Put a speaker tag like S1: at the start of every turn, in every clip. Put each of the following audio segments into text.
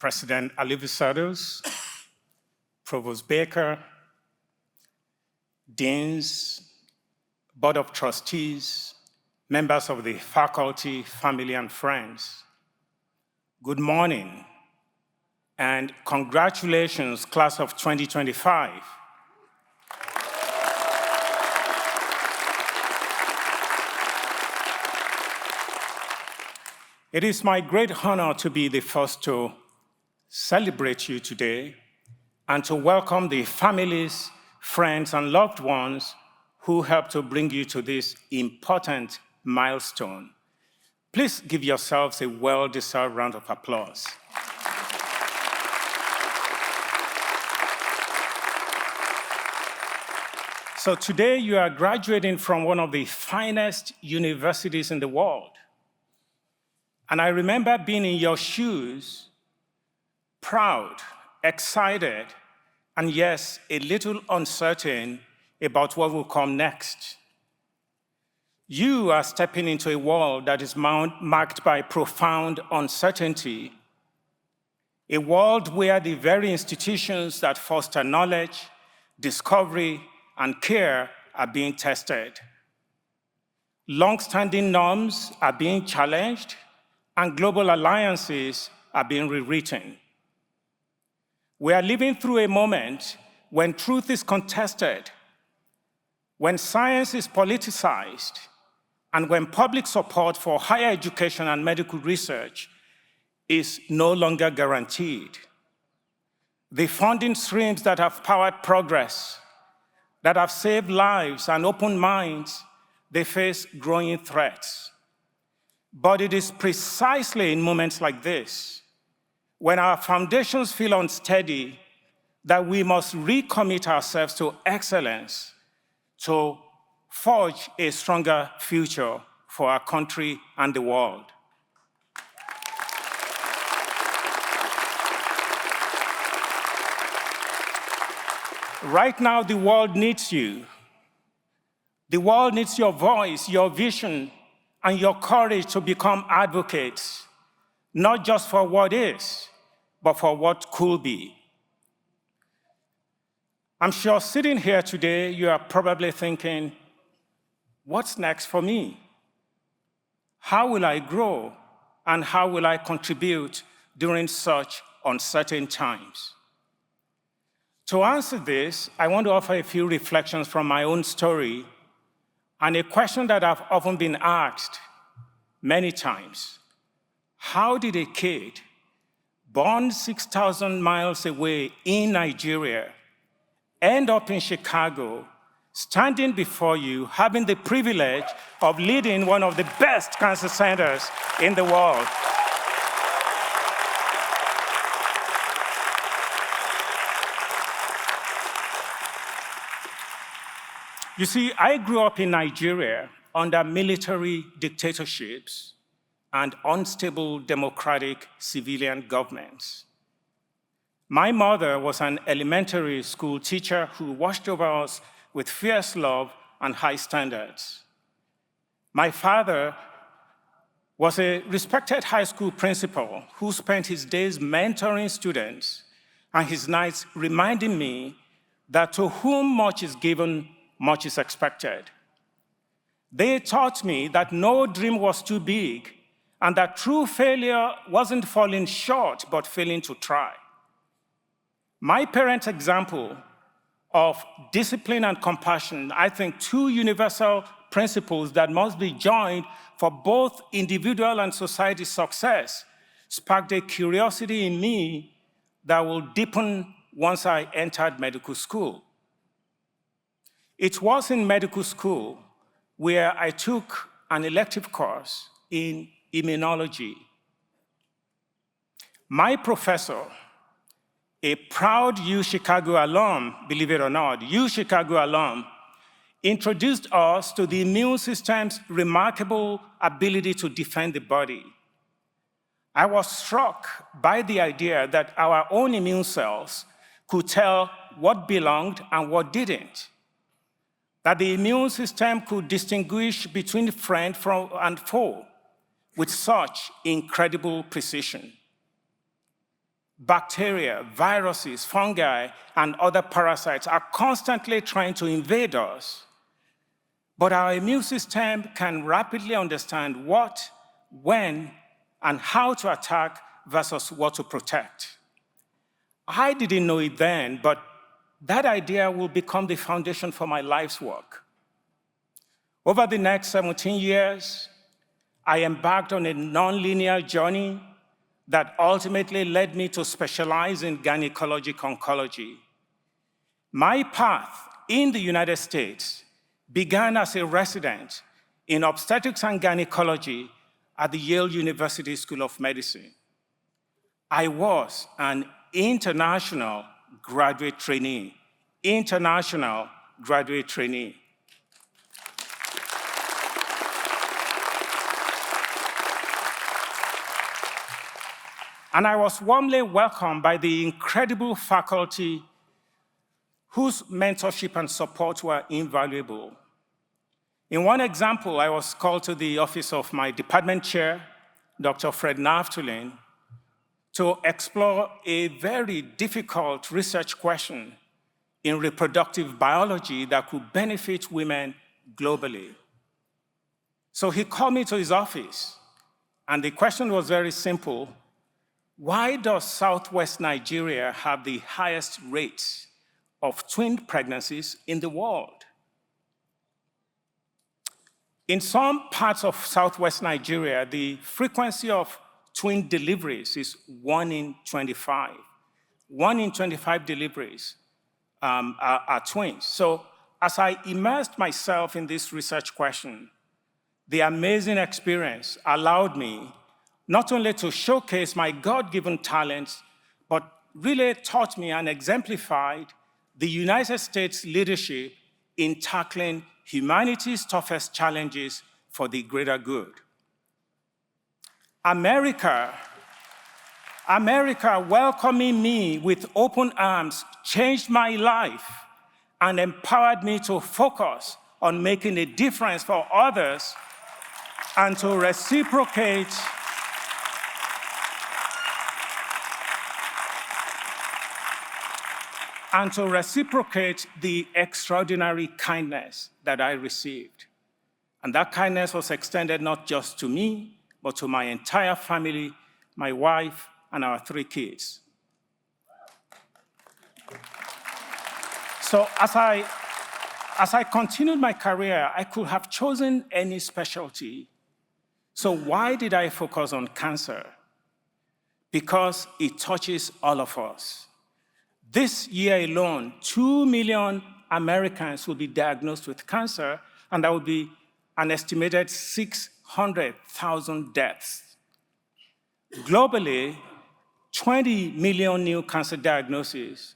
S1: President Alivisados, Provost Baker, Deans, Board of Trustees, members of the faculty, family, and friends. Good morning, and congratulations, class of 2025. It is my great honor to be the first to celebrate you today and to welcome the families, friends, and loved ones who helped to bring you to this important milestone. Please give yourselves a well-deserved round of applause. So today you are graduating from one of the finest universities in the world. And I remember being in your shoes, proud, excited, and yes, a little uncertain about what will come next. You are stepping into a world that is marked by profound uncertainty, a world where the very institutions that foster knowledge, discovery, and care are being tested. Long-standing norms are being challenged, and global alliances are being rewritten. We are living through a moment when truth is contested, when science is politicized, and when public support for higher education and medical research is no longer guaranteed. The funding streams that have powered progress, that have saved lives and opened minds, they face growing threats. But it is precisely in moments like this, when our foundations feel unsteady, that we must recommit ourselves to excellence to forge a stronger future for our country and the world. Right now, the world needs you. The world needs your voice, your vision, and your courage to become advocates, not just for what is, but for what could be. I'm sure sitting here today, you are probably thinking, what's next for me? How will I grow, and how will I contribute during such uncertain times? To answer this, I want to offer a few reflections from my own story and a question that I've often been asked many times. How did a kid born 6,000 miles away in Nigeria end up in Chicago, standing before you, having the privilege of leading one of the best cancer centers in the world? You see, I grew up in Nigeria under military dictatorships and unstable democratic civilian governments. My mother was an elementary school teacher who watched over us with fierce love and high standards. My father was a respected high school principal who spent his days mentoring students and his nights reminding me that to whom much is given, much is expected. They taught me that no dream was too big and that true failure wasn't falling short, but failing to try. My parents' example of discipline and compassion, I think two universal principles that must be joined for both individual and society success, sparked a curiosity in me that will deepen once I entered medical school. It was in medical school where I took an elective course in immunology. My professor, a proud UChicago alum, believe it or not, UChicago alum, introduced us to the immune system's remarkable ability to defend the body. I was struck by the idea that our own immune cells could tell what belonged and what didn't, that the immune system could distinguish between friend and foe with such incredible precision. Bacteria, viruses, fungi, and other parasites are constantly trying to invade us. But our immune system can rapidly understand what, when, and how to attack versus what to protect. I didn't know it then, but that idea will become the foundation for my life's work. Over the next 17 years, I embarked on a nonlinear journey that ultimately led me to specialize in gynecologic oncology. My path in the United States began as a resident in obstetrics and gynecology at the Yale University School of Medicine. I was an international graduate trainee, international graduate trainee. And I was warmly welcomed by the incredible faculty whose mentorship and support were invaluable. In one example, I was called to the office of my department chair, Dr. Fred Naftulin, to explore a very difficult research question in reproductive biology that could benefit women globally. So he called me to his office, and the question was very simple. Why does Southwest Nigeria have the highest rates of twin pregnancies in the world? In some parts of Southwest Nigeria, the frequency of twin deliveries is 1 in 25. 1 in 25 deliveries are twins. So as I immersed myself in this research question, the amazing experience allowed me not only to showcase my God-given talents, but really taught me and exemplified the United States leadership in tackling humanity's toughest challenges for the greater good. America welcoming me with open arms changed my life and empowered me to focus on making a difference for others and to reciprocate the extraordinary kindness that I received. And that kindness was extended not just to me, but to my entire family, my wife, and our 3 kids. So as I continued my career, I could have chosen any specialty. So why did I focus on cancer? Because it touches all of us. This year alone, 2 million Americans will be diagnosed with cancer, and that would be an estimated 600,000 deaths. Globally, 20 million new cancer diagnoses.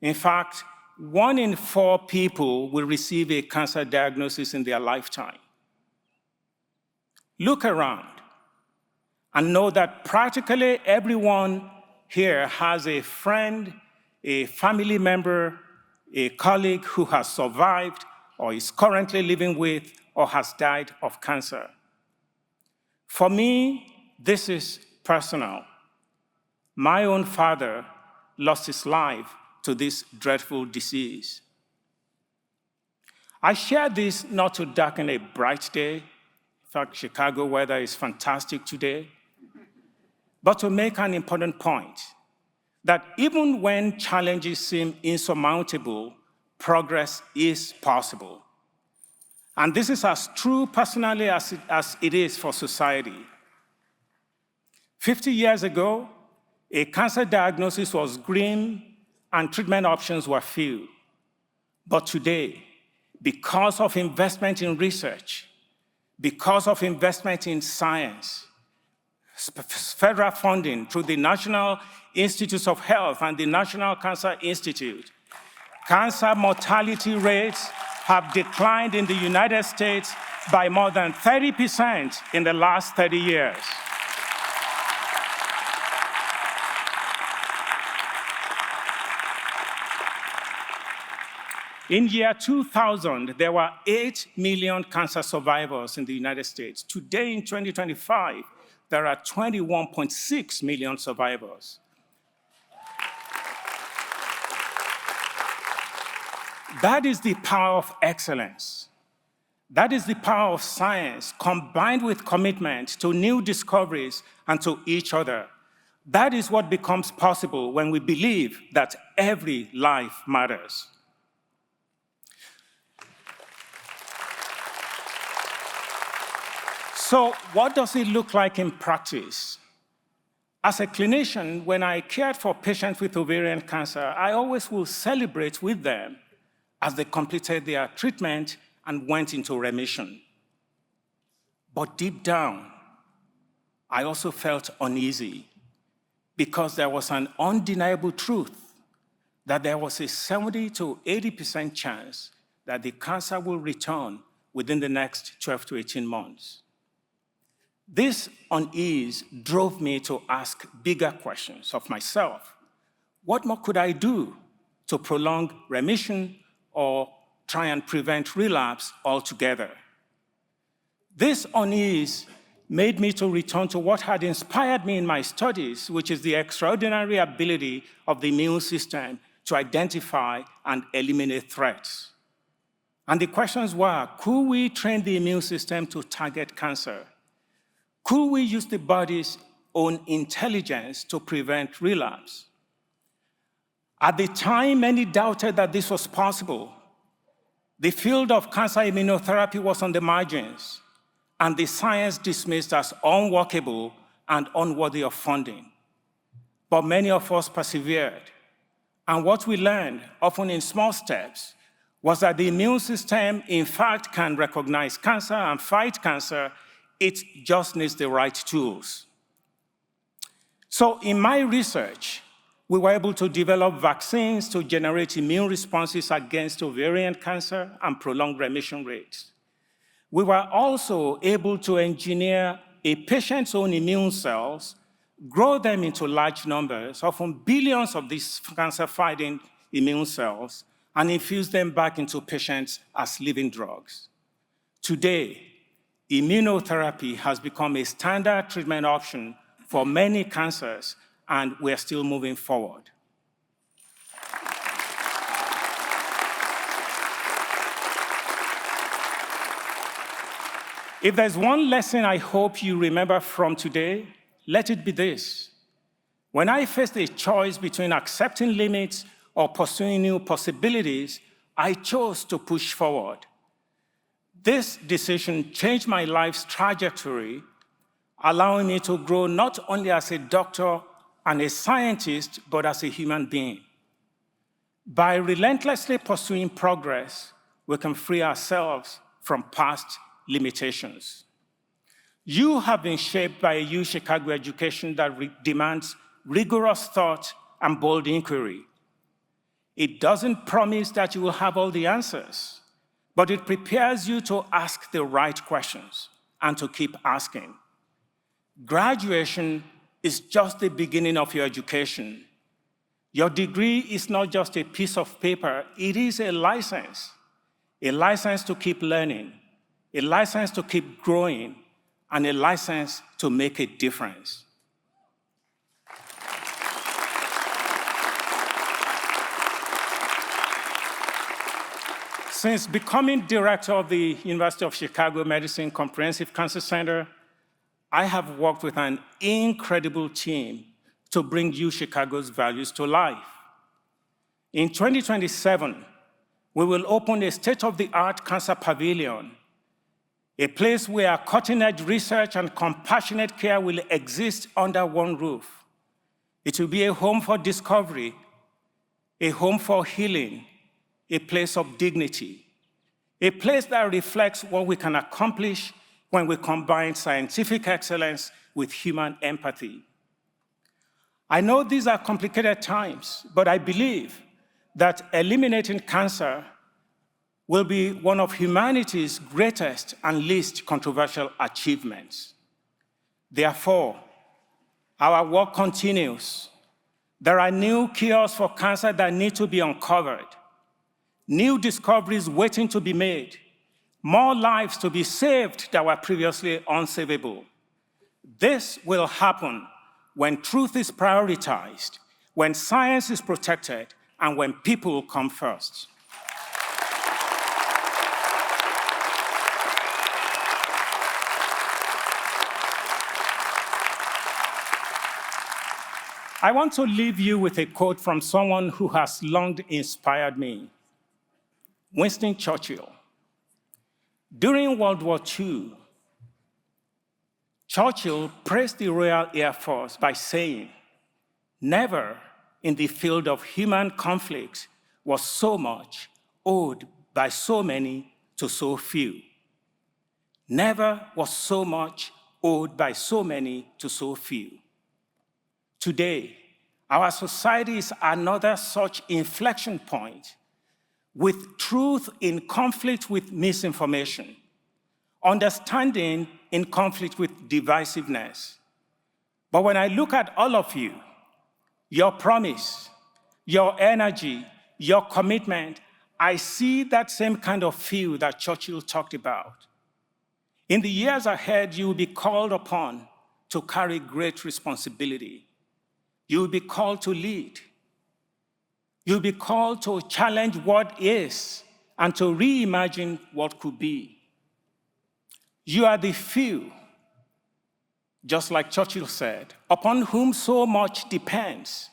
S1: In fact, 1 in 4 people will receive a cancer diagnosis in their lifetime. Look around and know that practically everyone here has a friend, a family member, a colleague who has survived or is currently living with or has died of cancer. For me, this is personal. My own father lost his life to this dreadful disease. I share this not to darken a bright day. In fact, Chicago weather is fantastic today. But to make an important point, that even when challenges seem insurmountable, progress is possible. And this is as true personally as it is for society. 50 years ago, a cancer diagnosis was grim and treatment options were few. But today, because of investment in research, because of investment in science, federal funding through the National Institutes of Health and the National Cancer Institute, cancer mortality rates have declined in the United States by more than 30% in the last 30 years. In year 2000, there were 8 million cancer survivors in the United States. Today, in 2025, there are 21.6 million survivors. That is the power of excellence. That is the power of science combined with commitment to new discoveries and to each other. That is what becomes possible when we believe that every life matters. So what does it look like in practice? As a clinician, when I cared for patients with ovarian cancer, I always will celebrate with them as they completed their treatment and went into remission. But deep down, I also felt uneasy because there was an undeniable truth that there was a 70 to 80% chance that the cancer will return within the next 12 to 18 months. This unease drove me to ask bigger questions of myself. What more could I do to prolong remission or try and prevent relapse altogether? This unease made me to return to what had inspired me in my studies, which is the extraordinary ability of the immune system to identify and eliminate threats. And the questions were, could we train the immune system to target cancer? Could we use the body's own intelligence to prevent relapse? At the time, many doubted that this was possible. The field of cancer immunotherapy was on the margins, and the science dismissed as unworkable and unworthy of funding. But many of us persevered. And what we learned, often in small steps, was that the immune system, in fact, can recognize cancer and fight cancer. It just needs the right tools. So in my research, we were able to develop vaccines to generate immune responses against ovarian cancer and prolong remission rates. We were also able to engineer a patient's own immune cells, grow them into large numbers, often billions of these cancer-fighting immune cells, and infuse them back into patients as living drugs. Today, immunotherapy has become a standard treatment option for many cancers, and we're still moving forward. If there's one lesson I hope you remember from today, let it be this. When I faced a choice between accepting limits or pursuing new possibilities, I chose to push forward. This decision changed my life's trajectory, allowing me to grow not only as a doctor and a scientist, but as a human being. By relentlessly pursuing progress, we can free ourselves from past limitations. You have been shaped by a UChicago education that demands rigorous thought and bold inquiry. It doesn't promise that you will have all the answers, but it prepares you to ask the right questions and to keep asking. Graduation is just the beginning of your education. Your degree is not just a piece of paper, it is a license to keep learning, a license to keep growing, and a license to make a difference. Since becoming director of the University of Chicago Medicine Comprehensive Cancer Center, I have worked with an incredible team to bring UChicago's values to life. In 2027, we will open a state-of-the-art cancer pavilion, a place where cutting-edge research and compassionate care will exist under one roof. It will be a home for discovery, a home for healing, a place of dignity, a place that reflects what we can accomplish when we combine scientific excellence with human empathy. I know these are complicated times, but I believe that eliminating cancer will be one of humanity's greatest and least controversial achievements. Therefore, our work continues. There are new cures for cancer that need to be uncovered, new discoveries waiting to be made, more lives to be saved that were previously unsavable. This will happen when truth is prioritized, when science is protected, and when people come first. I want to leave you with a quote from someone who has long inspired me, Winston Churchill. During World War II, Churchill praised the Royal Air Force by saying, "Never in the field of human conflict was so much owed by so many to so few. Never was so much owed by so many to so few." Today, our society is another such inflection point, with truth in conflict with misinformation, understanding in conflict with divisiveness. But when I look at all of you, your promise, your energy, your commitment, I see that same kind of feel that Churchill talked about. In the years ahead, you will be called upon to carry great responsibility. You will be called to lead. You'll be called to challenge what is and to reimagine what could be. You are the few, just like Churchill said, upon whom so much depends.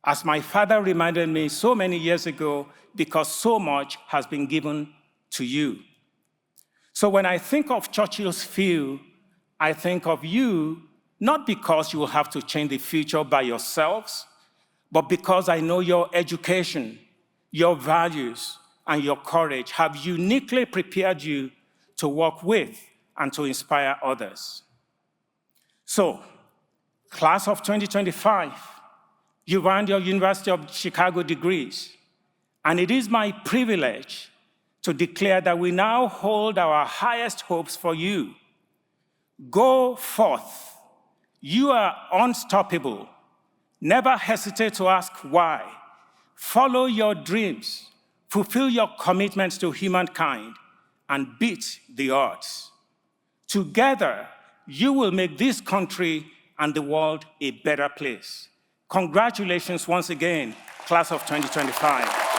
S1: As my father reminded me so many years ago, because so much has been given to you. So when I think of Churchill's few, I think of you, not because you will have to change the future by yourselves, but because I know your education, your values, and your courage have uniquely prepared you to work with and to inspire others. So, class of 2025, you've earned your University of Chicago degrees, and it is my privilege to declare that we now hold our highest hopes for you. Go forth. You are unstoppable. Never hesitate to ask why. Follow your dreams, fulfill your commitments to humankind, and beat the odds. Together, you will make this country and the world a better place. Congratulations once again, class of 2025.